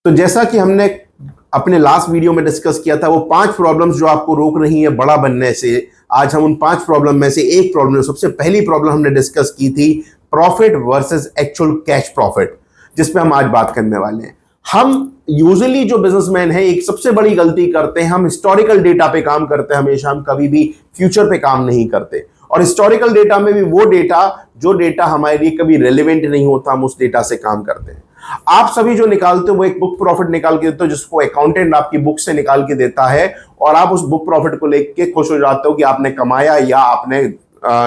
तो जैसा कि हमने अपने लास्ट वीडियो में डिस्कस किया था, वो 5 प्रॉब्लम्स जो आपको रोक रही है बड़ा बनने से, आज हम उन 5 प्रॉब्लम में से एक प्रॉब्लम, सबसे पहली प्रॉब्लम हमने डिस्कस की थी profit versus actual cash profit, जिसपे हम आज बात करने वाले हैं। हम यूजुअली जो बिजनेसमैन है एक सबसे बड़ी गलती करते हैं, हम हिस्टोरिकल डेटा पे काम करते हैं हमेशा, हम कभी भी फ्यूचर पे काम नहीं करते। और हिस्टोरिकल डेटा में भी वो डेटा जो डेटा हमारे लिए कभी रेलेवेंट नहीं होता, हम उस डेटा से काम करते हैं। आप सभी जो निकालते हो वो एक बुक प्रॉफिट निकाल के देते हो, जिसको अकाउंटेंट आपकी बुक से निकाल के देता है, और आप उस बुक प्रॉफिट को लेके खुश हो जाते हो कि आपने कमाया या आपने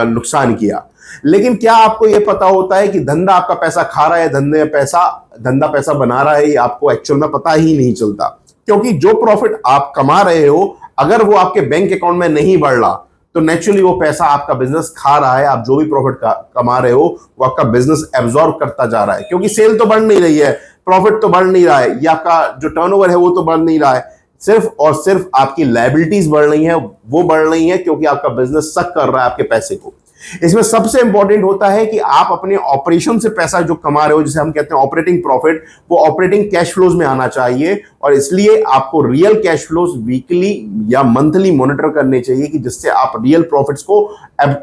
नुकसान किया। लेकिन क्या आपको यह पता होता है कि धंधा आपका पैसा खा रहा है, धंधा पैसा बना रहा है, ये आपको एक्चुअल में पता ही नहीं चलता। क्योंकि जो प्रॉफिट आप कमा रहे हो, अगर वो आपके बैंक अकाउंट में नहीं बढ़ रहा, तो नेचुरली वो पैसा आपका बिजनेस खा रहा है। आप जो भी प्रॉफिट कमा रहे हो वो आपका बिजनेस एब्जॉर्ब करता जा रहा है, क्योंकि सेल तो बढ़ नहीं रही है, प्रॉफिट तो बढ़ नहीं रहा है, या आपका जो टर्नओवर है वो तो बढ़ नहीं रहा है, सिर्फ और सिर्फ आपकी लायबिलिटीज बढ़ रही हैं, वो बढ़ रही हैं क्योंकि आपका बिजनेस सक कर रहा है आपके पैसे को। इसमें सबसे इंपॉर्टेंट होता है कि आप अपने ऑपरेशन से पैसा जो कमा रहे हो, जिसे हम कहते हैं ऑपरेटिंग प्रॉफिट, वो ऑपरेटिंग कैश फ्लोज में आना चाहिए। और इसलिए आपको रियल कैश फ्लोज वीकली या मंथली मॉनिटर करने चाहिए, कि जिससे आप रियल प्रॉफिट्स को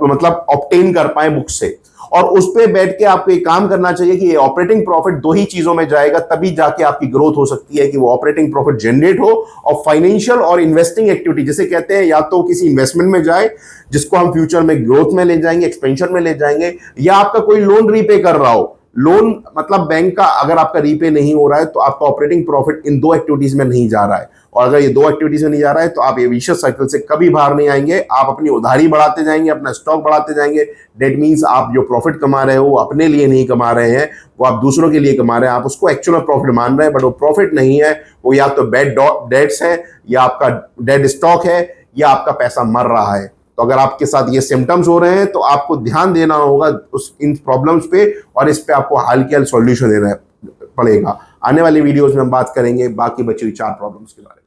मतलब ऑब्टेन कर पाए बुक से। और उस पे बैठ के आपको एक काम करना चाहिए कि ये ऑपरेटिंग प्रॉफिट 2 ही चीजों में जाएगा, तभी जाके आपकी ग्रोथ हो सकती है, कि वो ऑपरेटिंग प्रॉफिट जनरेट हो और फाइनेंशियल और इन्वेस्टिंग एक्टिविटी जिसे कहते हैं, या तो किसी इन्वेस्टमेंट में जाए जिसको हम फ्यूचर में ग्रोथ में ले जाएंगे, एक्सपेंशन में ले जाएंगे, या आपका कोई लोन रीपे कर रहा हो। लोन मतलब बैंक का अगर आपका रीपे नहीं हो रहा है, तो आपका ऑपरेटिंग प्रॉफिट इन 2 एक्टिविटीज में नहीं जा रहा है। और अगर ये 2 एक्टिविटीज में नहीं जा रहा है, तो आप ये विशियस साइकिल से कभी बाहर नहीं आएंगे। आप अपनी उधारी बढ़ाते जाएंगे, अपना स्टॉक बढ़ाते जाएंगे। डेट मीन्स आप जो प्रॉफिट कमा रहे हो वो अपने लिए नहीं कमा रहे हैं, वो आप दूसरों के लिए कमा रहे हैं। आप उसको एक्चुअल प्रॉफिट मान रहे हैं, बट वो प्रॉफिट नहीं है, वो या तो बैड डेट्स है, या आपका डेड स्टॉक है, या आपका पैसा मर रहा है। तो अगर आपके साथ ये सिम्टम्स हो रहे हैं, तो आपको ध्यान देना होगा इन प्रॉब्लम्स पे, और इस पे आपको हाल के हाल सॉल्यूशन देना पड़ेगा। आने वाली वीडियोस में हम बात करेंगे बाकी बची हुई 4 प्रॉब्लम्स के बारे में।